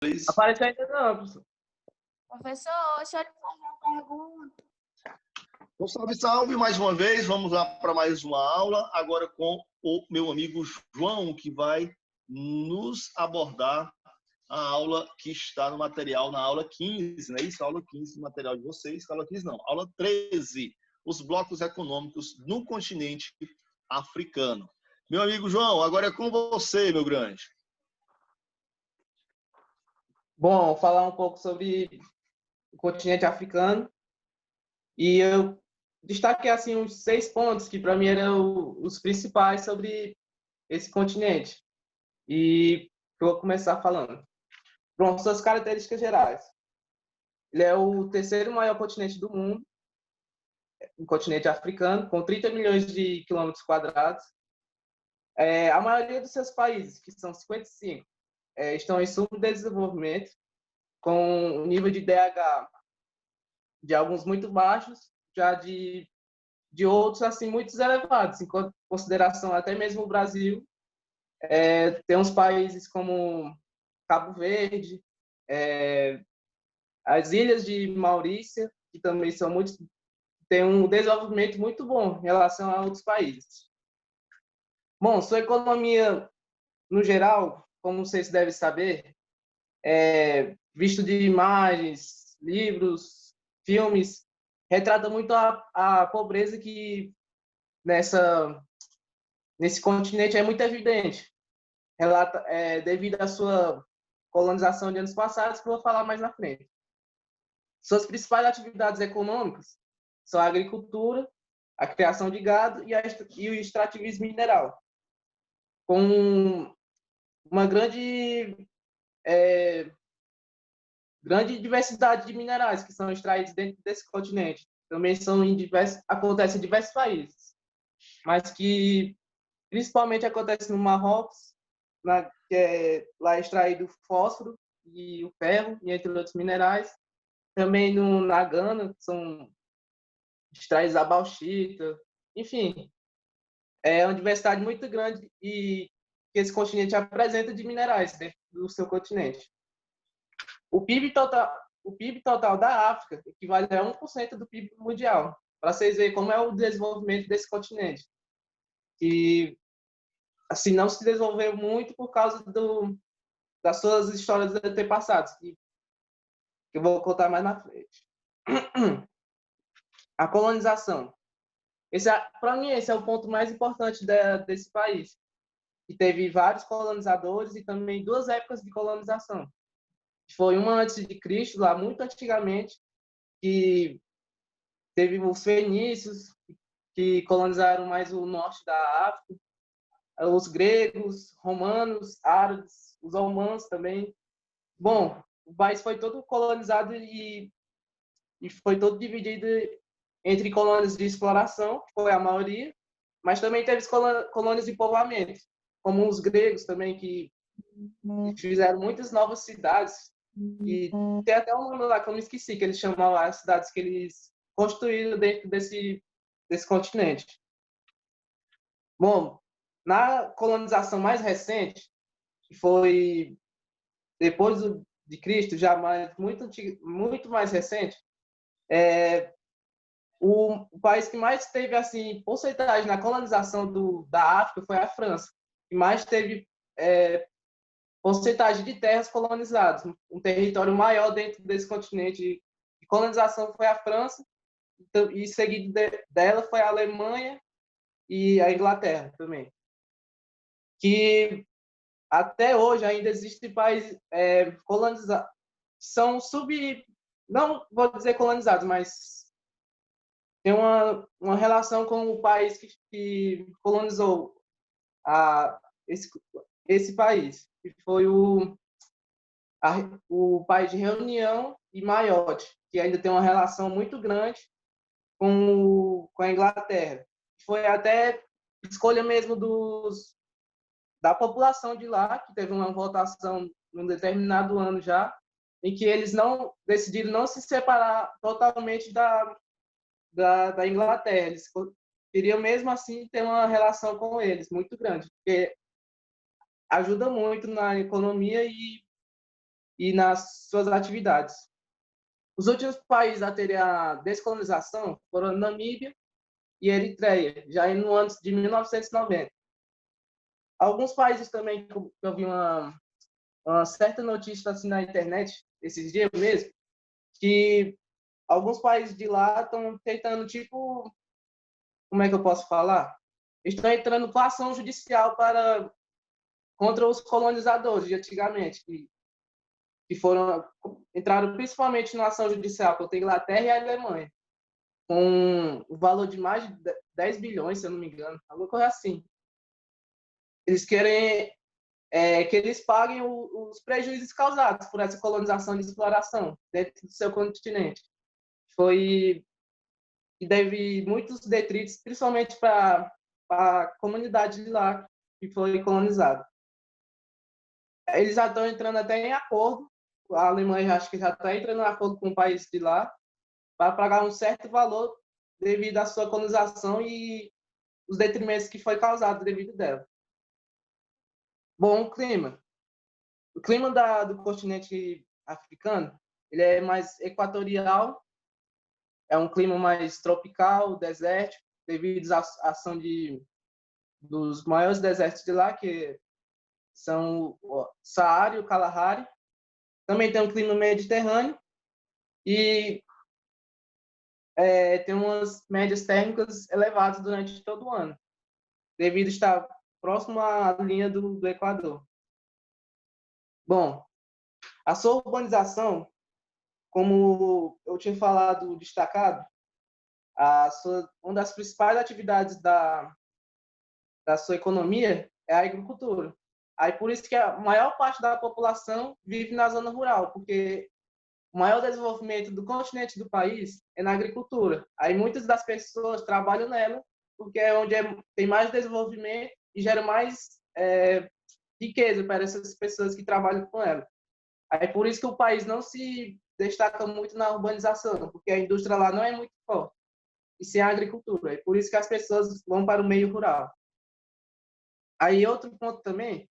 Please. Apareceu ainda não, professor. Professor, deixa eu lhe fazer uma pergunta. Então, salve, salve, mais uma vez. Vamos lá para mais uma aula, agora com o meu amigo João, que vai nos abordar a aula que está no material, na aula 15, não é isso? A aula 15 do material de vocês. Aula 15 não, aula 13, os blocos econômicos no continente africano. Meu amigo João, agora é com você, meu grande. Bom, falar um pouco sobre o continente africano. E eu destaquei assim uns 6 pontos que para mim eram os principais sobre esse continente. E eu vou começar falando. Pronto, suas características gerais. Ele é o terceiro maior continente do mundo, o continente africano, com 30 milhões de quilômetros quadrados. A maioria dos seus países, que são 55, estão em subdesenvolvimento, com um nível de DH de alguns muito baixos, já de outros assim muito elevados, em consideração até mesmo o Brasil. Tem uns países como Cabo Verde, as ilhas de Maurícia, que também são têm um desenvolvimento muito bom em relação a outros países. Bom, sua economia, no geral, como vocês devem saber, visto de imagens, livros, filmes, retrata muito a pobreza que nesse continente é muito evidente. Devido à sua colonização de anos passados, que eu vou falar mais na frente. Suas principais atividades econômicas são a agricultura, a criação de gado e o extrativismo mineral, com uma grande diversidade de minerais que são extraídos dentro desse continente. Também acontece em diversos países, mas que principalmente acontece no Marrocos, que lá é extraído o fósforo e o ferro, e entre outros minerais. Também na Gana, são extraídos a bauxita. Enfim, é uma diversidade muito grande e que esse continente apresenta de minerais dentro do seu continente. O PIB total da África equivale a 1% do PIB mundial, para vocês verem como é o desenvolvimento desse continente. E assim, não se desenvolveu muito por causa das suas histórias antepassadas, que eu vou contar mais na frente. A colonização. Para mim, esse é o ponto mais importante desse país, que teve vários colonizadores e também 2 épocas de colonização. Foi uma antes de Cristo, lá muito antigamente, que teve os fenícios, que colonizaram mais o norte da África, os gregos, romanos, árabes, os romanos também. Bom, o país foi todo colonizado e foi todo dividido entre colônias de exploração, que foi a maioria, mas também teve colônias de povoamento, como os gregos também, que fizeram muitas novas cidades. E tem até um nome lá que eu me esqueci, que eles chamam lá as cidades que eles construíram dentro desse continente. Bom, na colonização mais recente, que foi depois de Cristo, já muito mais recente, o país que mais teve assim porcentagem na colonização da África foi a França, que mais teve porcentagem de terras colonizadas, um território maior dentro desse continente de colonização foi a França, e seguido dela foi a Alemanha e a Inglaterra também. Que até hoje ainda existem países colonizados, são não vou dizer colonizados, mas tem uma relação com o país que colonizou esse país, que foi o país de Reunião e Maiote, que ainda tem uma relação muito grande com a Inglaterra. Foi até escolha mesmo da população de lá, que teve uma votação num determinado ano já, em que eles decidiram não se separar totalmente da Inglaterra. Eles queriam mesmo assim ter uma relação com eles muito grande, porque ajuda muito na economia e nas suas atividades. Os últimos países a terem a descolonização foram Namíbia e Eritreia, já no ano de 1990. Alguns países também, que eu vi uma certa notícia assim na internet, esses dias mesmo, que alguns países de lá estão tentando, tipo, como é que eu posso falar? Estão entrando com ação judicial contra os colonizadores de antigamente, que entraram principalmente na ação judicial contra a Inglaterra e a Alemanha, com o valor de mais de 10 bilhões, se eu não me engano, alguma coisa assim. Eles querem que eles paguem os prejuízos causados por essa colonização e exploração dentro do seu continente. E deve muitos detritos, principalmente para a comunidade de lá que foi colonizada. Eles já estão entrando até em acordo, a Alemanha acho que já está entrando em acordo com o país de lá para pagar um certo valor devido à sua colonização e os detrimentos que foi causado devido dela. Bom, o clima. O clima do continente africano, ele é mais equatorial, é um clima mais tropical, desértico, devido à ação dos maiores desertos de lá, que são o Saara e o Kalahari. Também tem um clima mediterrâneo e tem umas médias térmicas elevadas durante todo o ano, devido a estar próximo à linha do Equador. Bom, a sua urbanização, como eu tinha falado, destacado, uma das principais atividades da sua economia é a agricultura. Aí por isso que a maior parte da população vive na zona rural, porque o maior desenvolvimento do continente do país é na agricultura. Aí muitas das pessoas trabalham nela, porque é onde tem mais desenvolvimento e gera mais riqueza para essas pessoas que trabalham com ela. Aí por isso que o país não se destaca muito na urbanização, porque a indústria lá não é muito forte, e sim a agricultura. É por isso que as pessoas vão para o meio rural. Aí outro ponto também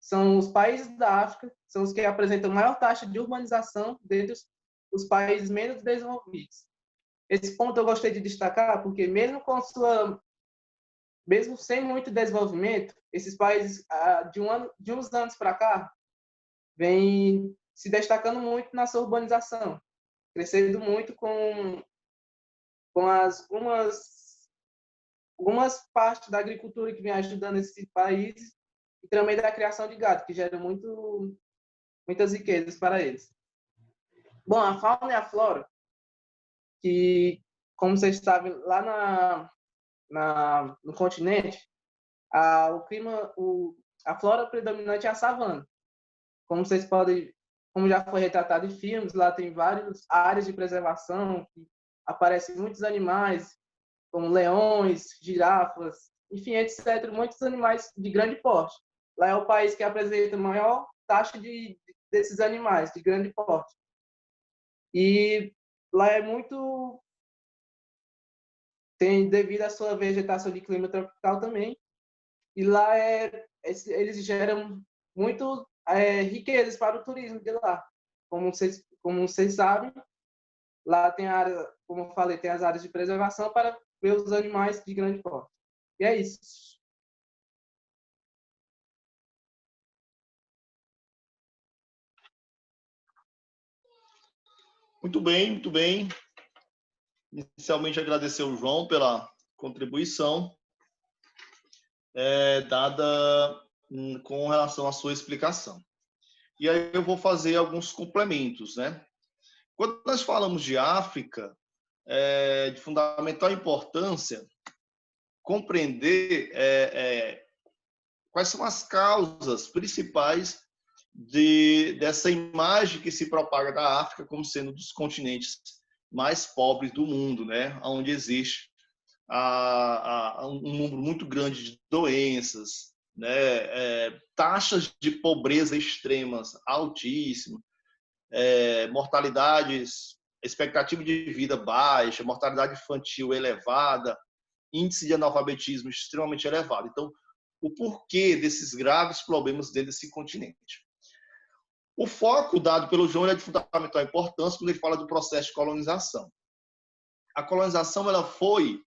são os países da África, são os que apresentam maior taxa de urbanização dentre os países menos desenvolvidos. Esse ponto eu gostei de destacar porque mesmo sem muito desenvolvimento, esses países de uns anos para cá vêm se destacando muito na sua urbanização, crescendo muito com algumas partes da agricultura que vem ajudando esses países e também da criação de gado, que gera muitas riquezas para eles. Bom, a fauna e a flora, que, como vocês sabem, lá no continente, a flora predominante é a savana. Como já foi retratado em filmes, lá tem várias áreas de preservação, que aparecem muitos animais, como leões, girafas, enfim, etc. Muitos animais de grande porte. Lá é o país que apresenta a maior taxa desses animais de grande porte. E lá é devido à sua vegetação de clima tropical também, e lá eles geram muito riquezas para o turismo de lá. Como vocês sabem, lá tem a área, como eu falei, tem as áreas de preservação para ver os animais de grande porte. E é isso. Muito bem, muito bem. Inicialmente agradecer ao João pela contribuição dada com relação à sua explicação. E aí eu vou fazer alguns complementos, né? Quando nós falamos de África, é de fundamental importância compreender quais são as causas principais dessa imagem que se propaga da África como sendo um dos continentes mais pobres do mundo, né? Onde existe um número muito grande de doenças, né? Taxas de pobreza extremas altíssimas, mortalidades, expectativa de vida baixa, mortalidade infantil elevada, índice de analfabetismo extremamente elevado. Então, o porquê desses graves problemas dentro desse continente? O foco dado pelo João é de fundamental importância quando ele fala do processo de colonização. A colonização ela foi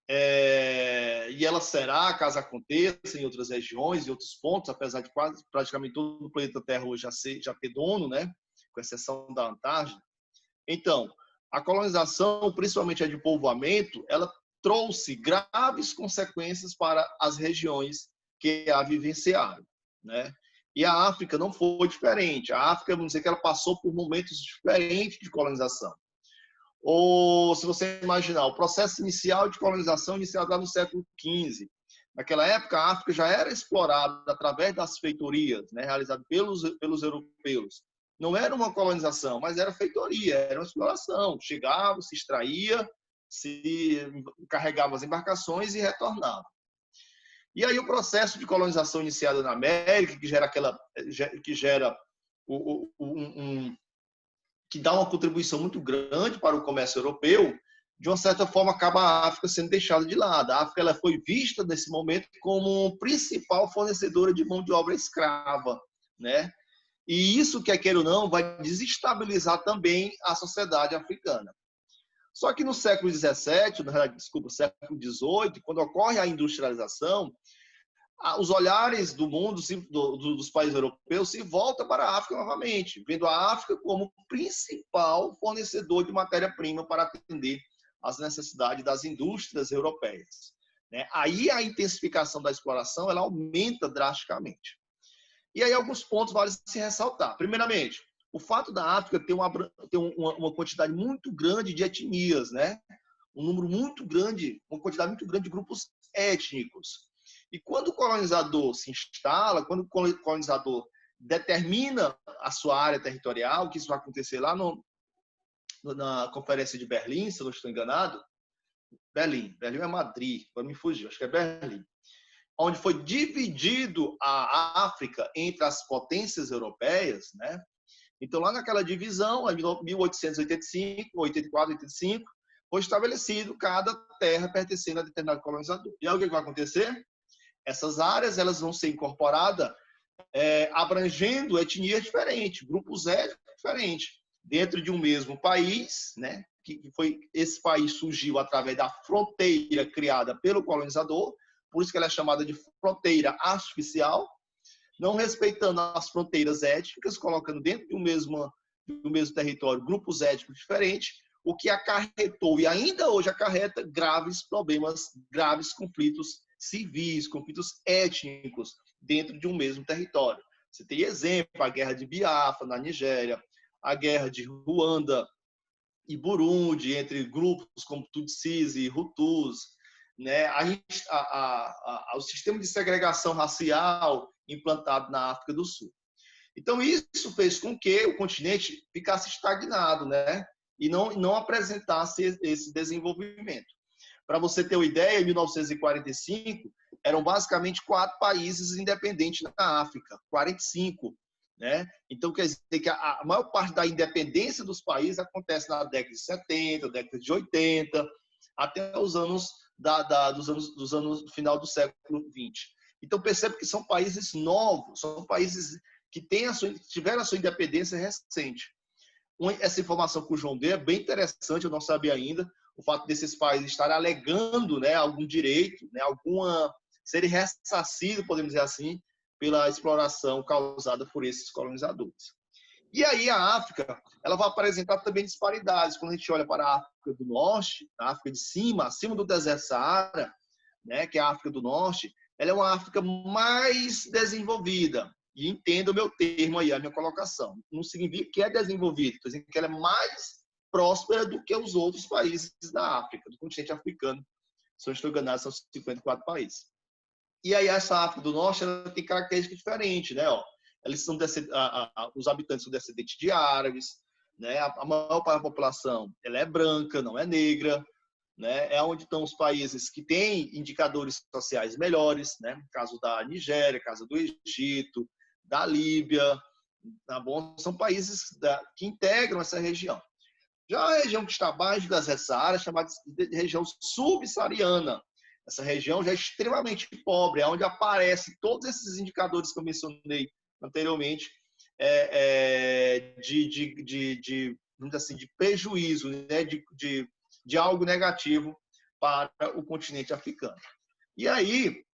e ela será, caso aconteça, em outras regiões, em outros pontos, apesar de quase praticamente todo o planeta Terra hoje já ter dono, né? Com exceção da Antártida. Então, a colonização, principalmente a de povoamento, ela trouxe graves consequências para as regiões que a vivenciaram, né? E a África não foi diferente. A África, vamos dizer que ela passou por momentos diferentes de colonização. Ou, se você imaginar, o processo inicial de colonização iniciado lá no século XV. Naquela época, a África já era explorada através das feitorias, né, realizadas pelos europeus. Não era uma colonização, mas era feitoria, era uma exploração. Chegava, se extraía, se carregava as embarcações e retornava. E aí o processo de colonização iniciado na América, que dá uma contribuição muito grande para o comércio europeu, de uma certa forma acaba a África sendo deixada de lado. A África ela foi vista nesse momento como principal fornecedora de mão de obra escrava, né? E isso, quer queira ou não, vai desestabilizar também a sociedade africana. Só que no século XVII, século XVIII, quando ocorre a industrialização, os olhares do mundo, dos países europeus, se voltam para a África novamente, vendo a África como principal fornecedor de matéria-prima para atender às necessidades das indústrias europeias. Aí a intensificação da exploração ela aumenta drasticamente. E aí alguns pontos valem se ressaltar. Primeiramente, o fato da África ter uma quantidade muito grande de etnias, né? Um número muito grande, uma quantidade muito grande de grupos étnicos. E quando o colonizador se instala, quando o colonizador determina a sua área territorial, que isso vai acontecer lá na Conferência de Berlim, se eu não estou enganado, Berlim é Madrid, para me fugir, acho que é Berlim, onde foi dividido a África entre as potências europeias, né? Então, lá naquela divisão, em 1885, 84, 85, foi estabelecido cada terra pertencendo a determinado colonizador. E aí o que vai acontecer? Essas áreas elas vão ser incorporadas abrangendo etnias diferentes, grupos étnicos diferentes, dentro de um mesmo país, né? Esse país surgiu através da fronteira criada pelo colonizador, por isso que ela é chamada de fronteira artificial, não respeitando as fronteiras étnicas, colocando dentro do mesmo território grupos étnicos diferentes, o que acarretou e ainda hoje acarreta graves problemas, graves conflitos civis, conflitos étnicos dentro de um mesmo território. Você tem exemplo, a guerra de Biafra na Nigéria, a guerra de Ruanda e Burundi, entre grupos como Tutsis e Hutus, né? O sistema de segregação racial implantado na África do Sul. Então, isso fez com que o continente ficasse estagnado, né? E não apresentasse esse desenvolvimento. Para você ter uma ideia, em 1945, eram basicamente 4 países independentes na África, 45. Né? Então, quer dizer que a maior parte da independência dos países acontece na década de 70, década de 80, até os anos do final do século 20. Então, percebe que são países novos, são países que tiveram a sua independência recente. Essa informação que o João deu é bem interessante, eu não sabia ainda, o fato desses países estarem alegando, né, algum direito, né, serem ressarcidos, podemos dizer assim, pela exploração causada por esses colonizadores. E aí a África, ela vai apresentar também disparidades. Quando a gente olha para a África do Norte, a África de cima, acima do deserto Saara, né, que é a África do Norte, ela é uma África mais desenvolvida. E entenda o meu termo aí, a minha colocação. Não significa que é desenvolvida, estou dizendo que ela é mais próspera do que os outros países da África, do continente africano. Se eu estou enganado, são 54 países. E aí essa África do Norte ela tem características diferentes, né? Eles são os habitantes são descendentes de árabes, né? A maior parte da população ela é branca, não é negra, né? É onde estão os países que têm indicadores sociais melhores, né? No caso da Nigéria, caso do Egito, da Líbia, tá bom? São países que integram essa região. Já a região que está abaixo das Saara, chamada de região subsaariana. Essa região já é extremamente pobre, é onde aparecem todos esses indicadores que eu mencionei anteriormente, vamos dizer assim, de prejuízo, né? de algo negativo para o continente africano. E aí,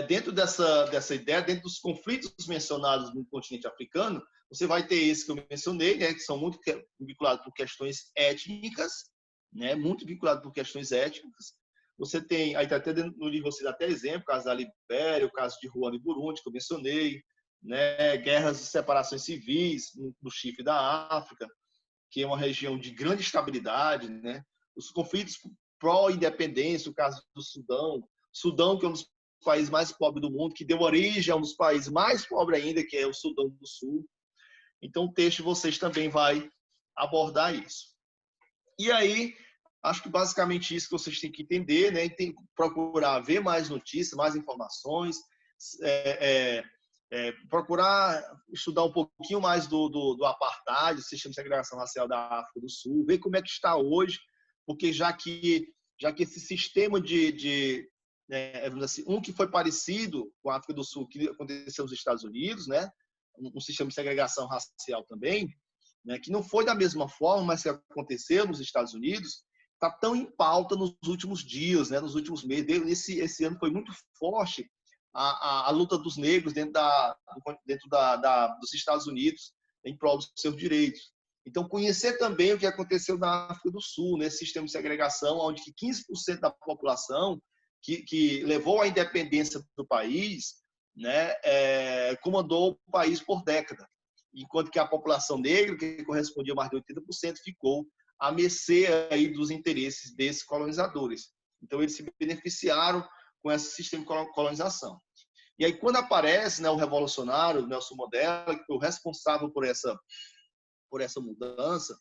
dentro dessa ideia, dentro dos conflitos mencionados no continente africano, você vai ter esse que eu mencionei, né, que são muito vinculados por questões étnicas, né, muito vinculados por questões étnicas. Você tem, aí até no livro você dá até exemplo, o caso da Libéria, o caso de Ruanda e Burundi, que eu mencionei, né, guerras e separações civis no Chifre da África, que é uma região de grande estabilidade, né, os conflitos pró-independência, o caso do Sudão, que é um dos países mais pobres do mundo, que deu origem a um dos países mais pobres ainda, que é o Sudão do Sul. Então, o texto de vocês também vai abordar isso. E aí, acho que basicamente isso que vocês têm que entender, né? E tem que procurar ver mais notícias, mais informações, procurar estudar um pouquinho mais do apartheid, do sistema de segregação racial da África do Sul, ver como é que está hoje, porque já que esse sistema assim, um que foi parecido com a África do Sul, que aconteceu nos Estados Unidos, né? Um sistema de segregação racial também, né? Que não foi da mesma forma, mas que aconteceu nos Estados Unidos, está tão em pauta nos últimos dias, né? Nos últimos meses. Esse ano foi muito forte a luta dos negros dentro dos Estados Unidos em prol dos seus direitos. Então, conhecer também o que aconteceu na África do Sul, nesse sistema de segregação, onde 15% da população que levou à independência do país, né, comandou o país por décadas, enquanto que a população negra, que correspondia a mais de 80%, ficou à mercê aí dos interesses desses colonizadores. Então, eles se beneficiaram com esse sistema de colonização. E aí, quando aparece, né, o revolucionário, Nelson Mandela, que foi o responsável por essa mudança,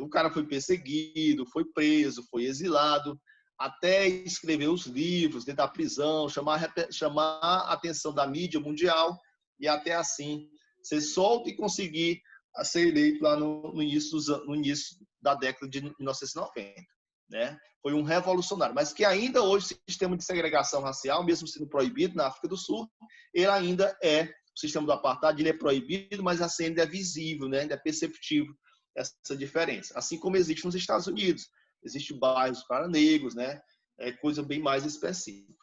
o cara foi perseguido, foi preso, foi exilado, até escrever os livros dentro da prisão, chamar a atenção da mídia mundial e até assim ser solto e conseguir ser eleito lá no início da década de 1990. Né? Foi um revolucionário, mas que ainda hoje o sistema de segregação racial, mesmo sendo proibido na África do Sul, ele ainda o sistema do apartheid, ele é proibido, mas assim ainda é visível, né? Ainda é perceptível essa diferença. Assim como existe nos Estados Unidos. Existem bairros para negros, né? Coisa bem mais específica.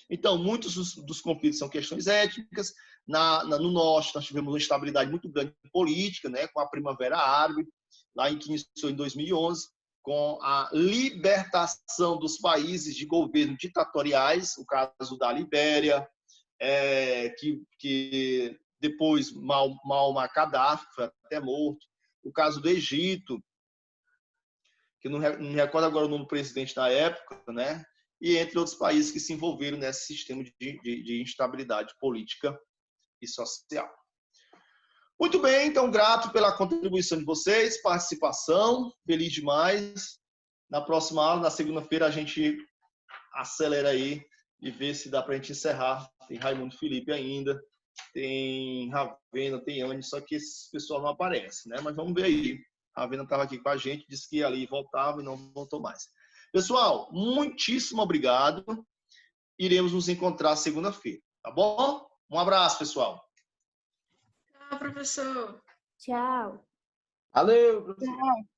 Então, muitos dos conflitos são questões étnicas. No norte, nós tivemos uma instabilidade muito grande política, né? Com a Primavera Árabe, lá que iniciou em 2011, com a libertação dos países de governos ditatoriais, o caso da Libéria, que depois Muammar Gaddafi foi até morto, o caso do Egito, que não me recordo agora o nome do presidente da época, né? E entre outros países que se envolveram nesse sistema de instabilidade política e social. Muito bem, então, grato pela contribuição de vocês, participação, feliz demais. Na próxima aula, na segunda-feira, a gente acelera aí e vê se dá para a gente encerrar. Tem Raimundo Felipe ainda, tem Ravena, tem Anne, só que esse pessoal não aparece, né? Mas vamos ver aí. A Ravena estava aqui com a gente, disse que ia ali e voltava e não voltou mais. Pessoal, muitíssimo obrigado. Iremos nos encontrar segunda-feira, tá bom? Um abraço, pessoal. Tchau, professor. Tchau. Valeu, professor. Tchau.